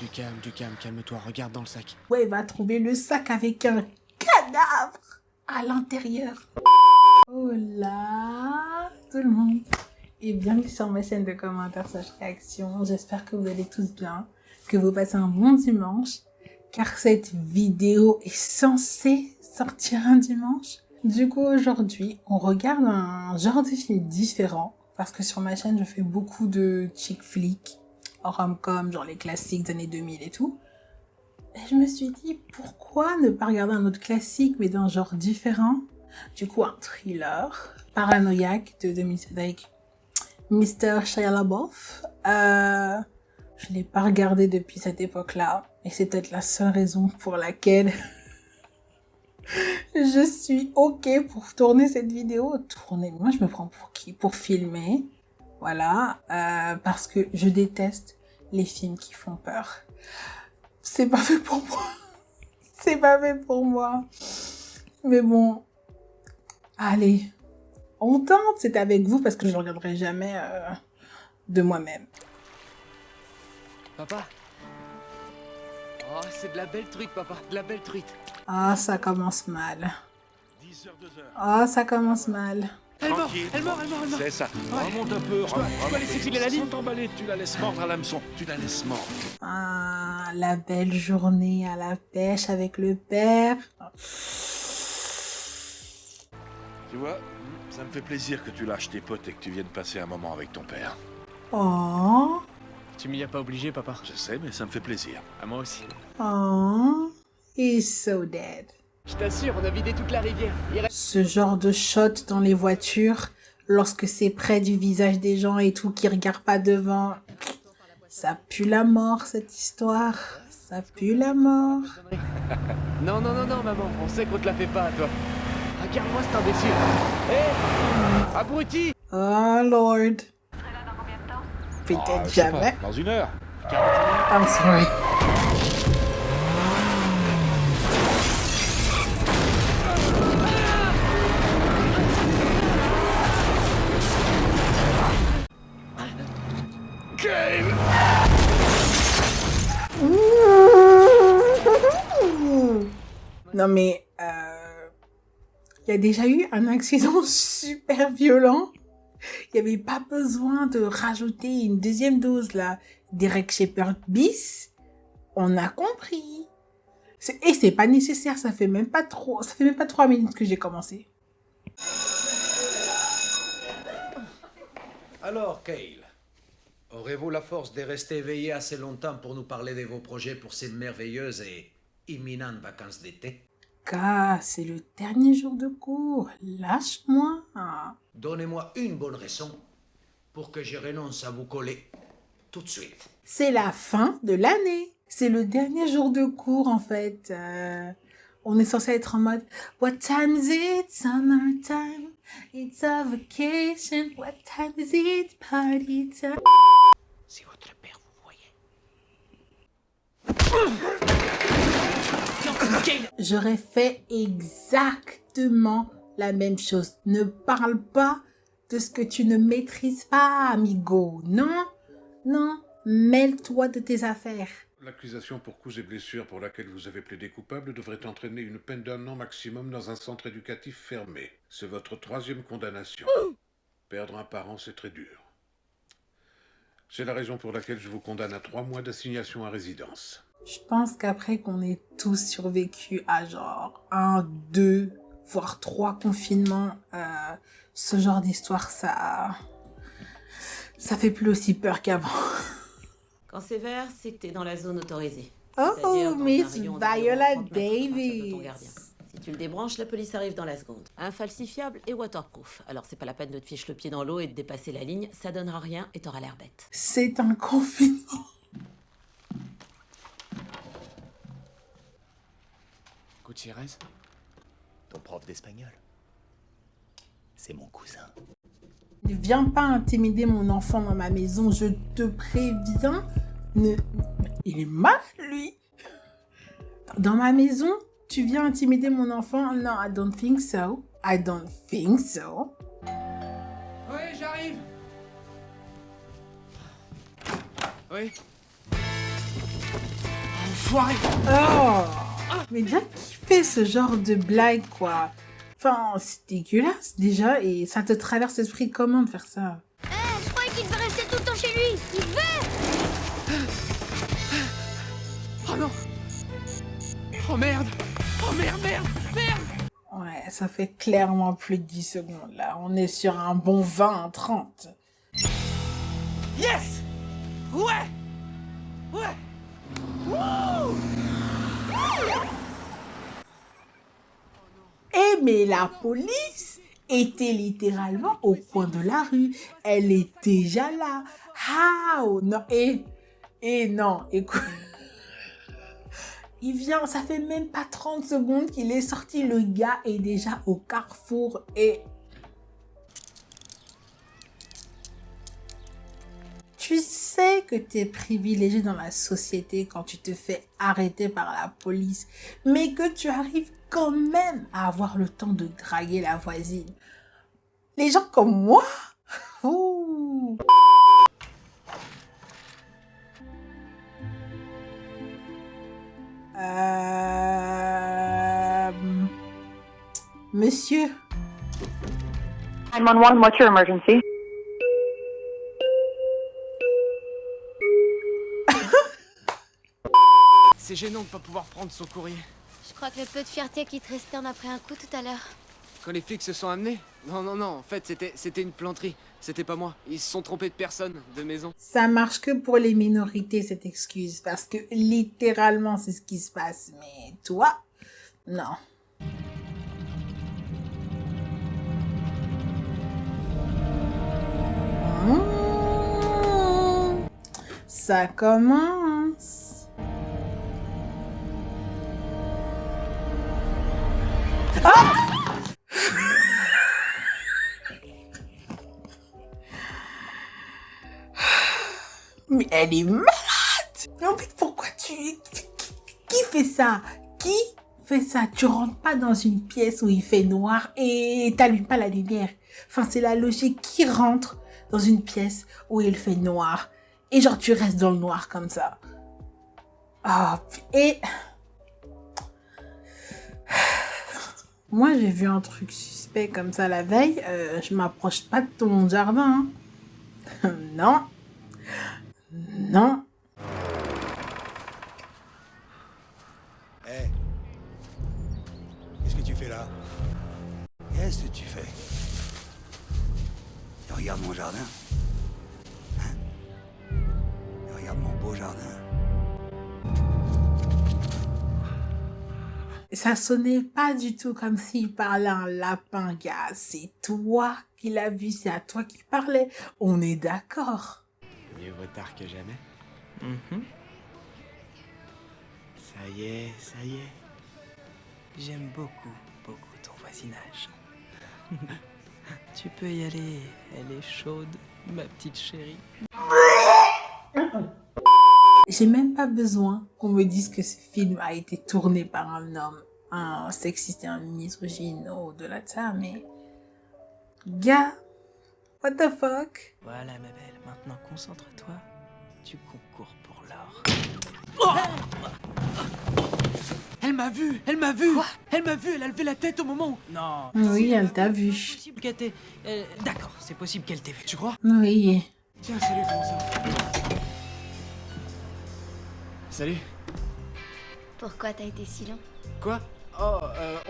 Du calme, calme-toi, regarde dans le sac. Ouais, il va trouver le sac avec un cadavre à l'intérieur. Oh là, tout le monde. Et bienvenue sur ma chaîne de commentaires / réaction. J'espère que vous allez tous bien, que vous passez un bon dimanche, car cette vidéo est censée sortir un dimanche. Du coup, aujourd'hui, on regarde un genre de film différent, parce que sur ma chaîne, je fais beaucoup de chick flicks, rom-com, genre les classiques des années 2000 et tout. Et je me suis dit, pourquoi ne pas regarder un autre classique, mais d'un genre différent? Du coup, un thriller paranoïaque de 2007 avec Mr. Shia LaBeouf. Je l'ai pas regardé depuis cette époque-là, et c'est peut-être la seule raison pour laquelle je suis OK pour tourner cette vidéo. Moi, je me prends pour qui? Pour filmer. Voilà. Parce que je déteste les films qui font peur. C'est pas fait pour moi. C'est pas fait pour moi. Mais bon. Allez. On tente. C'est avec vous parce que je ne regarderai jamais de moi-même. Papa? Oh, c'est de la belle truite, papa, de la belle truite. Ah, ça commence mal. Ah, ça commence mal. Elle mord. C'est ça. Remonte un peu. Je dois laisser filer la ligne. Sans t'emballer, tu la laisses mordre à l'hameçon. Ah, la belle journée à la pêche avec le père. Tu vois, ça me fait plaisir que tu lâches tes potes et que tu viennes passer un moment avec ton père. Oh. Tu m'y as pas obligé, papa. Je sais, mais ça me fait plaisir. À moi aussi. Oh. He's so dead. Je t'assure, on a vidé toute la rivière. Ce genre de shot dans les voitures, lorsque c'est près du visage des gens et tout, qui regardent pas devant. Ça pue la mort, cette histoire. Ça pue la mort. Non, maman, on sait qu'on te la fait pas, toi. Regarde-moi cet imbécile. Hé, abruti. Oh, Lord. Peut-être jamais. Dans 1 heure. I'm sorry. Non mais, il y a déjà eu un accident super violent. Il n'y avait pas besoin de rajouter une deuxième dose là. Derek Shepherd bis, on a compris. Et c'est pas nécessaire, ça fait même pas 3 minutes que j'ai commencé. Alors, Cale, aurez-vous la force de rester éveillé assez longtemps pour nous parler de vos projets pour ces merveilleuses et imminentes vacances d'été? Car c'est le dernier jour de cours, lâche-moi. Donnez-moi une bonne raison pour que je renonce à vous coller tout de suite. C'est la fin de l'année. C'est le dernier jour de cours, en fait. On est censé être en mode « What time is it? Summertime. It's a vacation. What time is it? Party time. » Si votre père vous voyait. J'aurais fait exactement la même chose. Ne parle pas de ce que tu ne maîtrises pas, amigo. Non, mêle-toi de tes affaires. L'accusation pour coups et blessures pour laquelle vous avez plaidé coupable devrait entraîner une peine d'1 an maximum dans un centre éducatif fermé. C'est votre 3e condamnation. Perdre un parent, c'est très dur. C'est la raison pour laquelle je vous condamne à 3 mois d'assignation à résidence. Je pense qu'après qu'on ait tous survécu à genre 1, 2, voire 3 confinements, ce genre d'histoire, ça fait plus aussi peur qu'avant. Quand c'est vert, c'est que t'es dans la zone autorisée. Oh, C'est-à-dire dans un Miss rayon Viola d'environ 30 mètres à partir de ton Davis. gardien. Si tu le débranches, la police arrive dans la seconde. Infalsifiable et waterproof. Alors c'est pas la peine de te ficher le pied dans l'eau et de dépasser la ligne, ça donnera rien et t'auras l'air bête. C'est un confinement. Gutiérrez? Ton prof d'espagnol. C'est mon cousin. Ne viens pas intimider mon enfant dans ma maison, je te préviens. Il est mal, lui. Dans ma maison, tu viens intimider mon enfant? Non, I don't think so. I don't think so. Oui, j'arrive. Oui. enfoiré. Oh, mais déjà, qui fait ce genre de blague, quoi? Enfin, c'est dégueulasse, déjà, et ça te traverse l'esprit comment de faire ça? Je croyais qu'il devait rester tout le temps chez lui. Il devait. Oh non. Oh merde. Oh merde. Ouais, ça fait clairement plus de 10 secondes, là. On est sur un bon 20-30. Yes. Ouais. Eh mais la police était littéralement au coin de la rue. Elle est déjà là. How? Non, non, écoute. Il vient, ça fait même pas 30 secondes qu'il est sorti. Le gars est déjà au carrefour et... Tu sais que tu es privilégié dans la société quand tu te fais arrêter par la police, mais que tu arrives quand même à avoir le temps de draguer la voisine. Les gens comme moi, ouh. Monsieur, 911, what's your emergency? C'est gênant de pas pouvoir prendre son courrier. Je crois que le peu de fierté qui te restait en a pris un coup tout à l'heure. Quand les flics se sont amenés? Non, en fait, c'était une planterie. C'était pas moi. Ils se sont trompés de personne, de maison. ça marche que pour les minorités, cette excuse, parce que littéralement, c'est ce qui se passe. Mais toi, non. Ça commence. Mais elle est malade. Mais en fait, pourquoi qui fait ça? Qui fait ça? Tu rentres pas dans une pièce où il fait noir et t'allumes pas la lumière. Enfin, c'est la logique. Qui rentre dans une pièce où il fait noir et genre tu restes dans le noir comme ça? Ah, et... Moi, j'ai vu un truc suspect comme ça la veille. Je m'approche pas de ton jardin. Hein. Non. Non. Hé. Qu'est-ce que tu fais là? Qu'est-ce que tu fais? Tu regardes mon jardin? Hein? Tu regardes mon beau jardin? Ça sonnait pas du tout comme s'il parlait à un lapin, gars. C'est toi qui l'as vu, c'est à toi qui parlait. On est d'accord. Mieux vaut tard que jamais. Ça y est. J'aime beaucoup ton voisinage. Tu peux y aller, elle est chaude, ma petite chérie. J'ai même pas besoin qu'on me dise que ce film a été tourné par un homme, un sexiste et un misogyne au-delà de ça, mais... Gars, what the fuck? Voilà ma belle, maintenant concentre-toi, tu concours pour l'or. Elle m'a vu. Quoi? Elle m'a vu, elle a levé la tête au moment où... Non. Oui, elle t'a vu. C'est possible qu'elle t'ait... D'accord, c'est possible qu'elle t'ait vu. Tu crois? Oui. Tiens, salut, comment ça? Salut. Pourquoi t'as été si long? Quoi? Oh,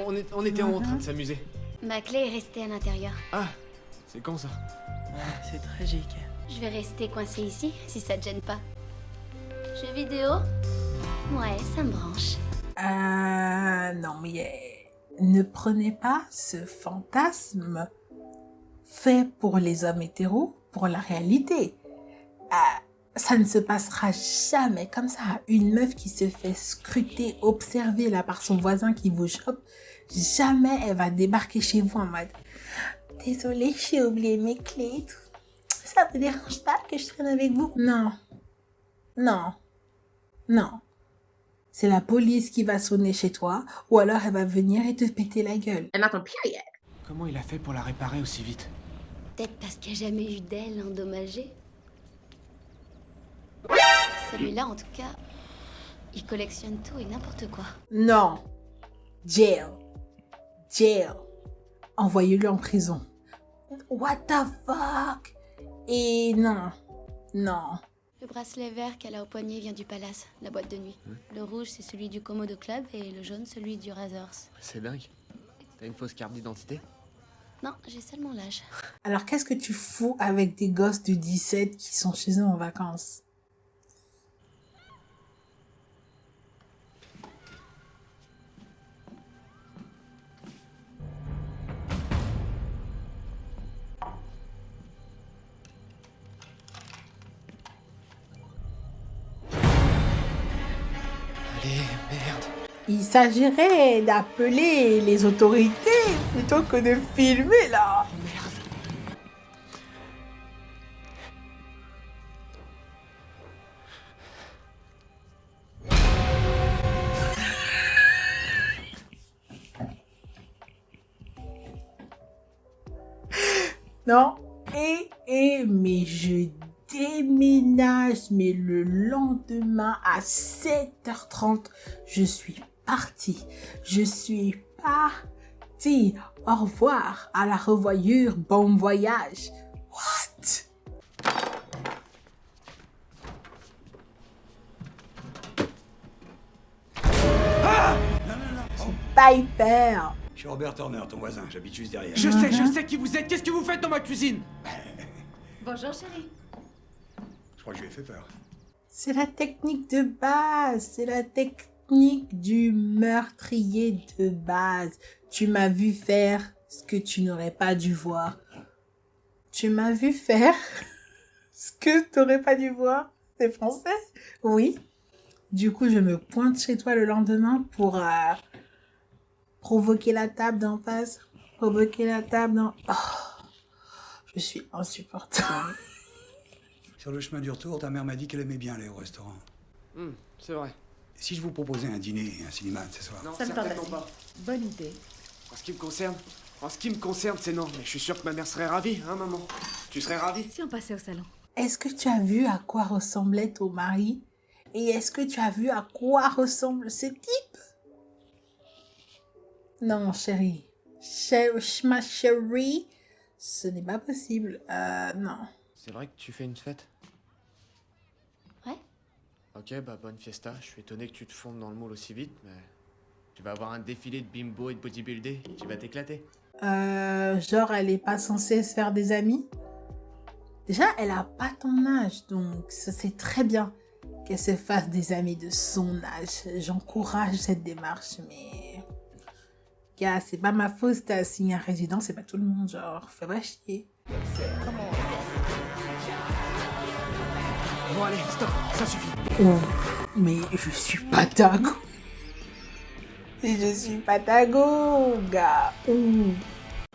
on était en train de s'amuser. Ma clé est restée à l'intérieur. Ah, c'est con ça. Ouais, c'est tragique. Je vais rester coincée ici, si ça te gêne pas. Jeux vidéo? Ouais, ça me branche. Non, mais ne prenez pas ce fantasme fait pour les hommes hétéros pour la réalité. Ça ne se passera jamais comme ça. Une meuf qui se fait scruter, observer là par son voisin qui vous chope, jamais elle va débarquer chez vous en mode « Désolée, j'ai oublié mes clés et tout. Ça vous dérange pas que je traîne avec vous ?» Non. Non. Non. C'est la police qui va sonner chez toi ou alors elle va venir et te péter la gueule. Elle m'entend plus rien. Comment il a fait pour la réparer aussi vite? Peut-être parce qu'il n'y a jamais eu d'aile endommagée. Celui-là, en tout cas, Il collectionne tout et n'importe quoi. Non. Jail. Jail. Envoyez-le en prison. What the fuck? Et non. Non. Le bracelet vert qu'elle a au poignet vient du palace, la boîte de nuit. Le rouge, c'est celui du Komodo Club et le jaune, celui du Razors. C'est dingue. T'as une fausse carte d'identité? Non, j'ai seulement l'âge. Alors, qu'est-ce que tu fous avec des gosses de 17 qui sont chez eux en vacances? Allez, merde. Il s'agirait d'appeler les autorités plutôt que de filmer là. Non. Mais je déménage, mais le lendemain à 7h30, je suis partie. Je suis partie. Au revoir, à la revoyure, bon voyage. What? Piper. Je suis Robert Turner, ton voisin, j'habite juste derrière. Je sais qui vous êtes. Qu'est-ce que vous faites dans ma cuisine? Bonjour, chérie. Je crois que je lui ai fait peur. C'est la technique de base. C'est la technique du meurtrier de base. Tu m'as vu faire ce que tu n'aurais pas dû voir. Tu m'as vu faire ce que tu n'aurais pas dû voir. C'est français? Oui. Du coup, je me pointe chez toi le lendemain pour provoquer la table d'en face. Provoquer la table d'en... Oh, je suis insupportable. Sur le chemin du retour, ta mère m'a dit qu'elle aimait bien aller au restaurant. C'est vrai. Si je vous proposais un dîner et un cinéma ce soir? Non, Ça me certainement tente pas. Bonne idée. En ce qui me concerne, c'est non. Mais je suis sûr que ma mère serait ravie, hein, maman? Tu serais ravie? Si on passait au salon. Est-ce que tu as vu à quoi ressemblait ton mari? Et est-ce que tu as vu à quoi ressemble ce type? Non, chérie. Ma chérie, ce n'est pas possible. Non. C'est vrai que tu fais une fête? Ouais. Ok, bah bonne fiesta. Je suis étonné que tu te fondes dans le moule aussi vite, mais... Tu vas avoir un défilé de bimbo et de bodybuildé. Tu vas t'éclater. Genre, elle est pas censée se faire des amis? Déjà, elle a pas ton âge, donc ça c'est très bien qu'elle se fasse des amis de son âge. J'encourage cette démarche, mais... Gars, c'est pas ma faute si t'as signé un résident, c'est pas tout le monde, genre, fais pas chier. Bon allez, stop, ça suffit. Oh, mais je suis pas dingo. Et je suis pas dingo, gars. Ouh.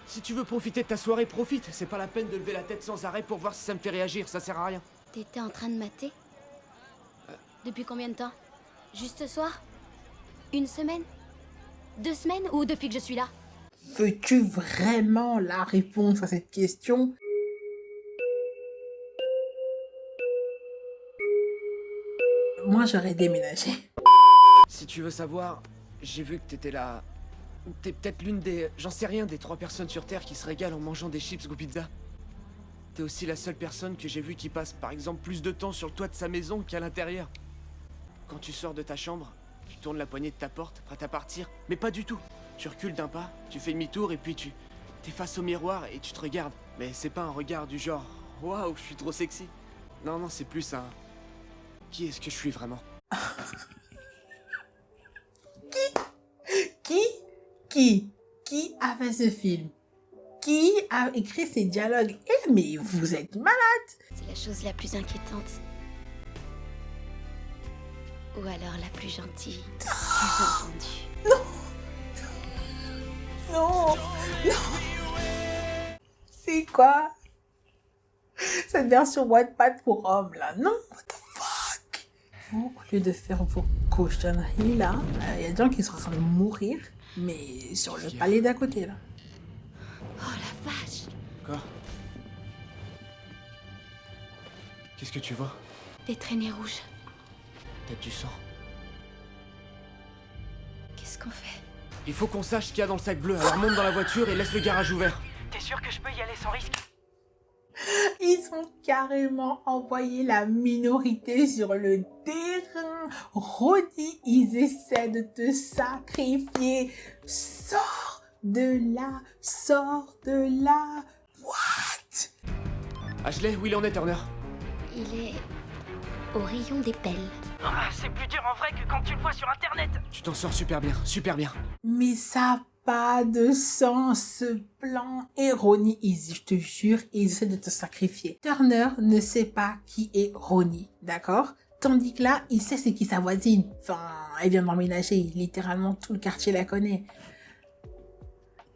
Si tu veux profiter de ta soirée, profite. C'est pas la peine de lever la tête sans arrêt pour voir si ça me fait réagir, ça sert à rien. T'étais en train de mater? Depuis combien de temps? Juste ce soir? Une semaine? 2 semaines? Ou depuis que je suis là? Veux-tu vraiment la réponse à cette question? Moi, j'aurais déménagé. Si tu veux savoir, j'ai vu que t'étais là... T'es peut-être l'une des... J'en sais rien, des 3 personnes sur Terre qui se régalent en mangeant des chips ou pizza. T'es aussi la seule personne que j'ai vue qui passe, par exemple, plus de temps sur le toit de sa maison qu'à l'intérieur. Quand tu sors de ta chambre, tu tournes la poignée de ta porte, prête à partir, mais pas du tout. Tu recules d'un pas, tu fais demi-tour et puis t'es face au miroir et tu te regardes. Mais c'est pas un regard du genre « Waouh, je suis trop sexy ». Non, non, c'est plus un... Qui est-ce que je suis vraiment? Qui a fait ce film? Qui a écrit ces dialogues? Eh, mais vous êtes malade! C'est la chose la plus inquiétante. Ou alors la plus gentille. Sous-entendu. Non! C'est quoi? Cette version Wattpad pour hommes, là? Non, what the fuck? Vous, au lieu de faire vos cochonneries, là, il y a des gens qui sont en train de mourir, mais sur le palais d'à côté, là. Oh la vache! Quoi? Qu'est-ce que tu vois? Des traînées rouges. Peut-être du sang. Qu'est-ce qu'on fait? Il faut qu'on sache ce qu'il y a dans le sac bleu, alors monte dans la voiture et laisse le garage ouvert. T'es sûr que je peux y aller sans risque? Ils ont carrément envoyé la minorité sur le terrain. Ronnie, ils essaient de te sacrifier. Sors de là, sors de là. What? Ashley, où il en est, Turner? Il est au rayon des pelles. Ah, c'est plus dur en vrai que quand tu le vois sur internet. Tu t'en sors super bien, super bien. Mais ça n'a pas de sens, ce plan. Et Ronnie, je te jure, ils essaient de te sacrifier. Turner ne sait pas qui est Ronnie, d'accord? Tandis que là, il sait c'est qui sa voisine. Enfin, elle vient d'emménager, littéralement tout le quartier la connaît.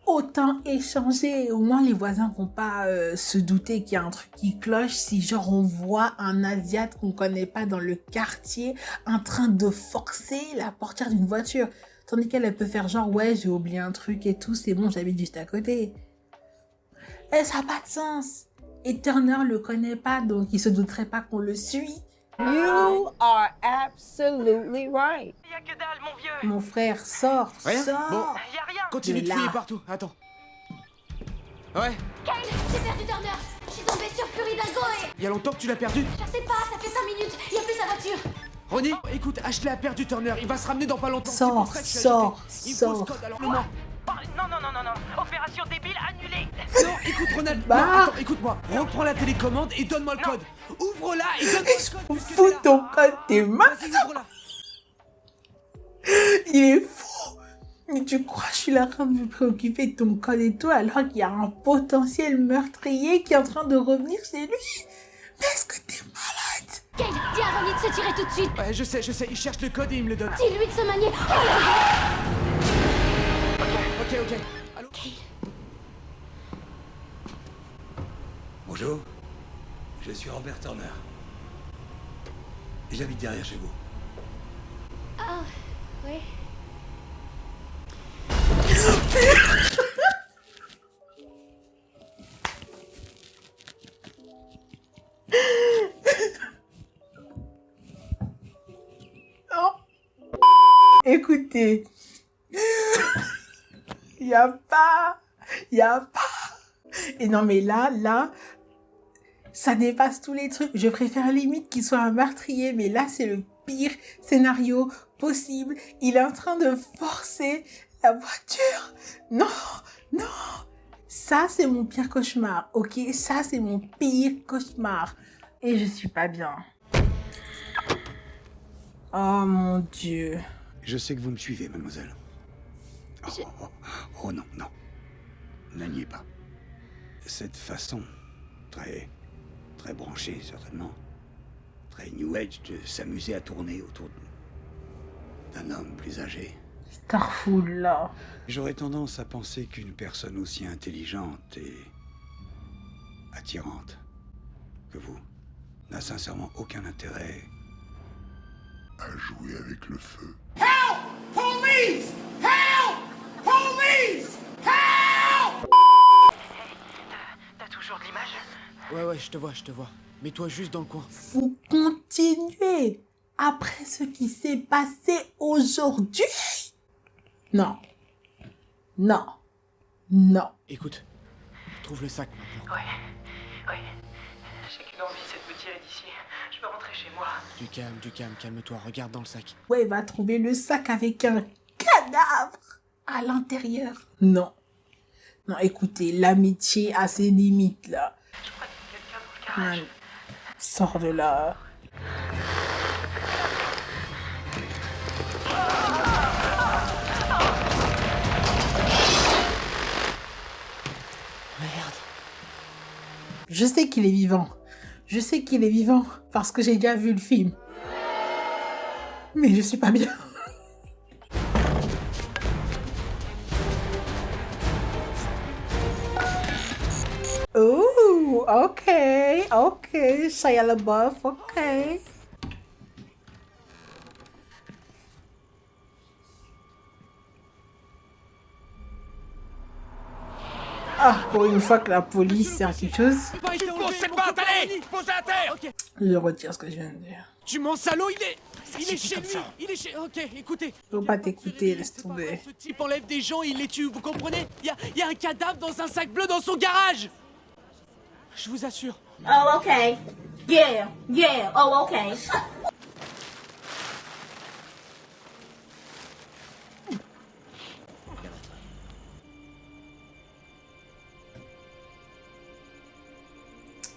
Autant échanger, au moins les voisins vont pas se douter qu'il y a un truc qui cloche si genre on voit un Asiate qu'on connaît pas dans le quartier en train de forcer la portière d'une voiture. Tandis qu'elle elle peut faire genre ouais j'ai oublié un truc et tout, c'est bon j'habite juste à côté. Et ça n'a pas de sens. Et Turner le connaît pas donc il se douterait pas qu'on le suit. You are absolutely right. Y'a que dalle, mon vieux. Mon frère, sors, Rien? sors. Bon. Y'a rien. Continue De de là. fouiller partout, attends. Ouais, Kyle, j'ai perdu Turner. Je suis tombée sur Fury Dingo et... il y a longtemps que tu l'as perdu. Je sais pas, ça fait 5 minutes. Il y a plus sa voiture. Ronnie, écoute, Ashley a perdu Turner, il va se ramener dans pas longtemps. C'est Sors, pour ça que je suis sors, agité. Il me faut ce sors. code, alors le moi. Oh, non. Opération débile annulée. Non, écoute Ronald, Bah. non, attends, écoute-moi. Reprends la télécommande et donne-moi le code. Ouvre-la et donne-moi le code. puisque Fous t'es là. ton code, t'es mal. Vas-y, ouvre-la. Il est fou. Mais tu crois que je suis là en train de me préoccuper de ton code et tout alors qu'il y a un potentiel meurtrier qui est en train de revenir chez lui? Mais est-ce que t'es malade? Kyle, dis à Ronnie de se tirer tout de suite. Ouais, je sais, il cherche le code et il me le donne. Dis-lui de se manier. Ok. Allô? Kyle, Bonjour, je suis Robert Turner. Et j'habite derrière chez vous. ah, oui. Oh. Écoutez, y a pas. Et non mais là, ça dépasse tous les trucs. Je préfère limite qu'il soit un meurtrier, mais là c'est le pire scénario possible. Il est en train de forcer la voiture. Non. Ça c'est mon pire cauchemar, ok? Ça c'est mon pire cauchemar. Et je suis pas bien. Oh mon Dieu. Je sais que vous me suivez, mademoiselle. Oh non. Ne niez pas. Cette façon, très branchée certainement, très New Age, de s'amuser à tourner autour d'un homme plus âgé. Starful. J'aurais tendance à penser qu'une personne aussi intelligente et attirante que vous n'a sincèrement aucun intérêt à jouer avec le feu. T'as toujours de l'image? Ouais, je te vois. Mets-toi juste dans le coin. Vous continuez après ce qui s'est passé aujourd'hui? Non. Écoute, trouve le sac maintenant. Ouais. J'ai qu'une envie, c'est de me tirer d'ici. Je peux rentrer chez moi. Du calme, calme-toi, regarde dans le sac. Ouais, il va trouver le sac avec un cadavre à l'intérieur. Non, écoutez, l'amitié a ses limites, là. Je crois qu'il y a quelqu'un dans le garage. Non. Sors de là. Merde. Je sais qu'il est vivant parce que j'ai déjà vu le film. Mais je suis pas bien. Oh, ok, Shia LaBeouf, ok. Ah, pour une fois que la police sert à quelque chose, Pose cette batte, allez! Pose-la à terre! Ok. je retire ce que je viens de dire. Tu mens, salaud, il est... Il est chez lui. Il est chez... Ok, écoutez. Faut pas t'écouter, laisse C'est pas tomber. comme ce type enlève des gens et il les tue, vous comprenez? Il y a un cadavre dans un sac bleu dans son garage. Je vous assure. Oh, okay. Yeah, yeah, oh, okay.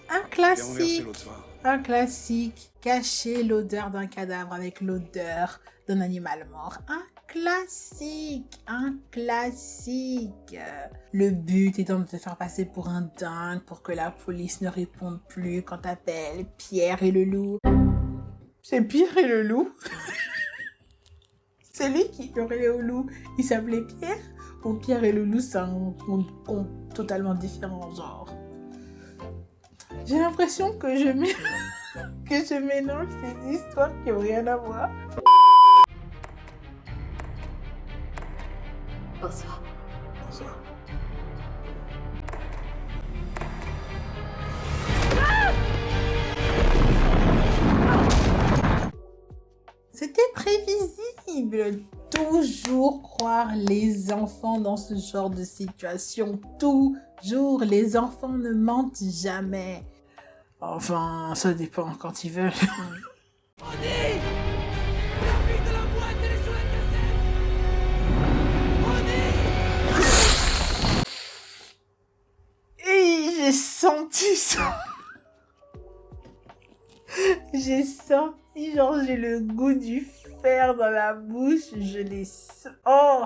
Un classique. Un classique. Cacher l'odeur d'un cadavre avec l'odeur d'un animal mort. Un classique. Un classique. Le but étant de te faire passer pour un dingue pour que la police ne réponde plus quand t'appelles Pierre et le loup. C'est Pierre et le loup? C'est lui qui hurlait au loup. Il s'appelait Pierre? Ou Pierre et le loup, c'est un conte totalement différent, genre. J'ai l'impression que je mélange ces histoires qui n'ont rien à voir. Bonsoir. Bonsoir. C'était prévisible. Toujours croire les enfants dans ce genre de situation. Toujours. Les enfants ne mentent jamais. Enfin, ça dépend quand ils veulent. Ronnie! La fille de la boîte, elle est sur la cassette! Ronnie! Et j'ai senti ça. J'ai senti, genre, j'ai le goût du fer dans la bouche. Je l'ai... Oh!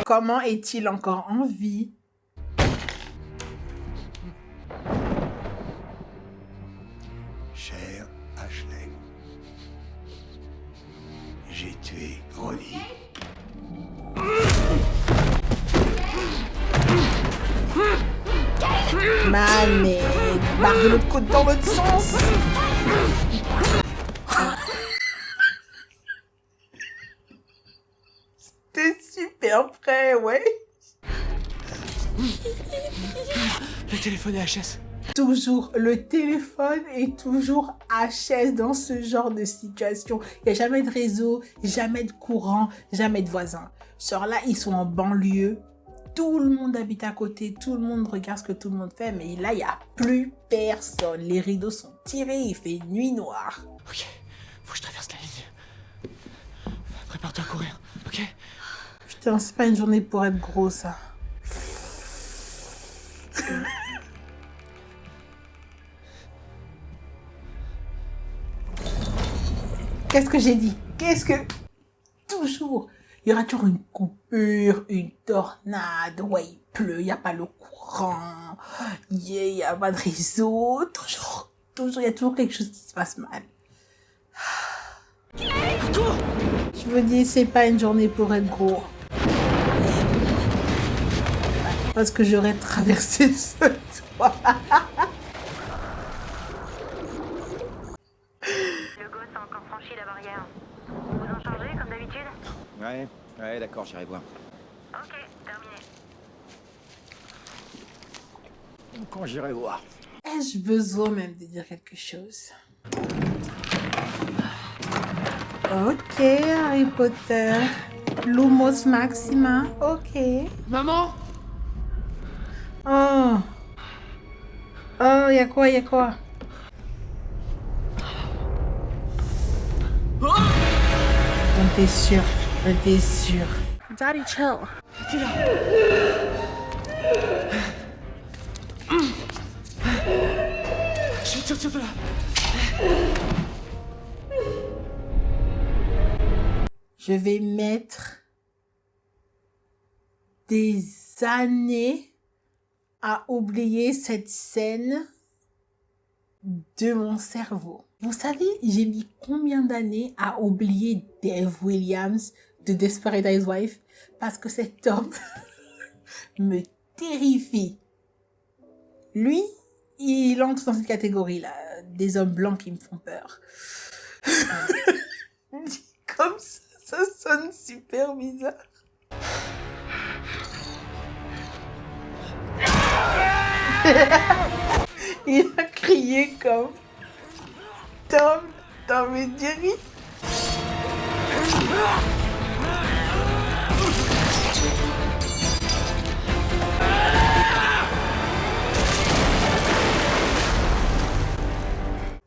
Comment est-il encore en vie? Cher Ashley, j'ai tué Ronnie. Mais barre de l'autre côté dans l'autre sens. T'es super prêt, ouais. Le téléphone est HS. Toujours, le téléphone est toujours HS dans ce genre de situation. Il n'y a jamais de réseau, jamais de courant, jamais de voisins. Genre là, ils sont en banlieue. Tout le monde habite à côté, tout le monde regarde ce que tout le monde fait, mais là, il n'y a plus personne. Les rideaux sont tirés, il fait nuit noire. Ok, faut que je traverse la ligne. Prépare-toi à courir, ok? Putain, c'est pas une journée pour être gros, ça. Qu'est-ce que j'ai dit? Qu'est-ce que... Toujours, il y aura toujours une coupure, une tornade, ouais, il pleut, il n'y a pas le courant, il n'y a pas de réseau, toujours, il y a toujours quelque chose qui se passe mal. Je me dis, c'est pas une journée pour être gros. Parce que j'aurais traversé ce toit. Le gosse a encore franchi la barrière. Vous en chargez, comme d'habitude? Ouais, d'accord, j'irai voir. Ok, terminé. Quand j'irai voir. Ai-je besoin même de dire quelque chose? Ok, Harry Potter. Lumos Maxima. Ok. Maman? Oh. Oh, y'a quoi? J'en étais sûr. Daddy, chill. T'es là. Je vais te sortir de là. Je vais mettre des années à oublier cette scène de mon cerveau. Vous savez, j'ai mis combien d'années à oublier Dave Williams de Desperate Housewives parce que cet homme me terrifie. Lui, il entre dans cette catégorie-là, des hommes blancs qui me font peur. Dit comme ça, Ça sonne super bizarre. Il a crié comme Tom et Jerry.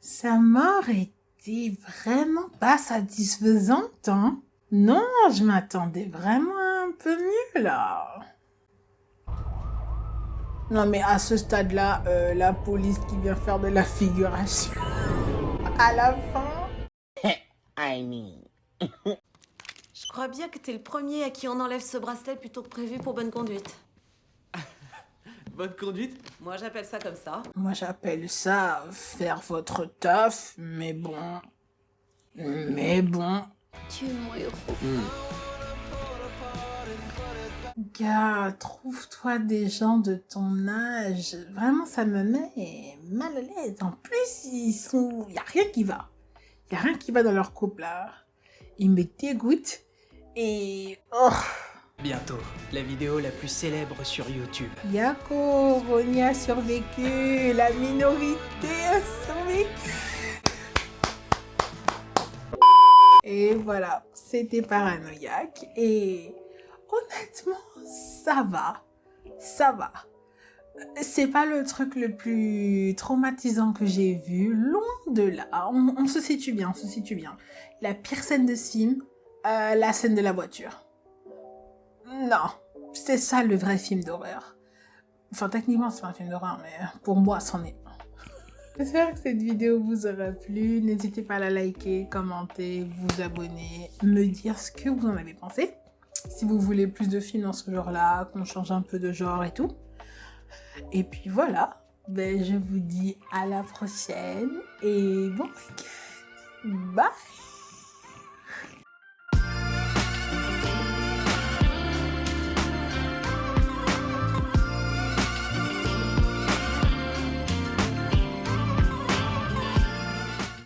Sa mort était vraiment pas satisfaisante, hein? Non, je m'attendais vraiment un peu mieux, là. Non, mais à ce stade-là, la police qui vient faire de la figuration à la fin. Je crois bien que t'es le premier à qui on enlève ce bracelet plutôt que prévu pour bonne conduite. Bonne conduite? Moi, j'appelle ça comme ça. Moi, j'appelle ça faire votre taf, mais bon. Mais bon. Tu es mon héros. Gars, trouve-toi des gens de ton âge. Vraiment, ça me met mal à l'aise. En plus, y a rien qui va. Y a rien qui va dans leur couple, là. Ils me dégoûtent. Et... oh. Bientôt, la vidéo la plus célèbre sur YouTube. Yako, Ronnie a survécu. La minorité a survécu. Et voilà, c'était paranoïaque. Et honnêtement, ça va. Ça va. C'est pas le truc le plus traumatisant que j'ai vu. Loin de là. On se situe bien, on se situe bien. La pire scène de ce film, la scène de la voiture. Non, c'est ça le vrai film d'horreur. Enfin, techniquement, c'est pas un film d'horreur, mais pour moi, c'en est un. J'espère que cette vidéo vous aura plu. N'hésitez pas à la liker, commenter, vous abonner, me dire ce que vous en avez pensé. Si vous voulez plus de films dans ce genre-là, qu'on change un peu de genre et tout. Et puis voilà, ben, je vous dis à la prochaine et bon week-end. Bye!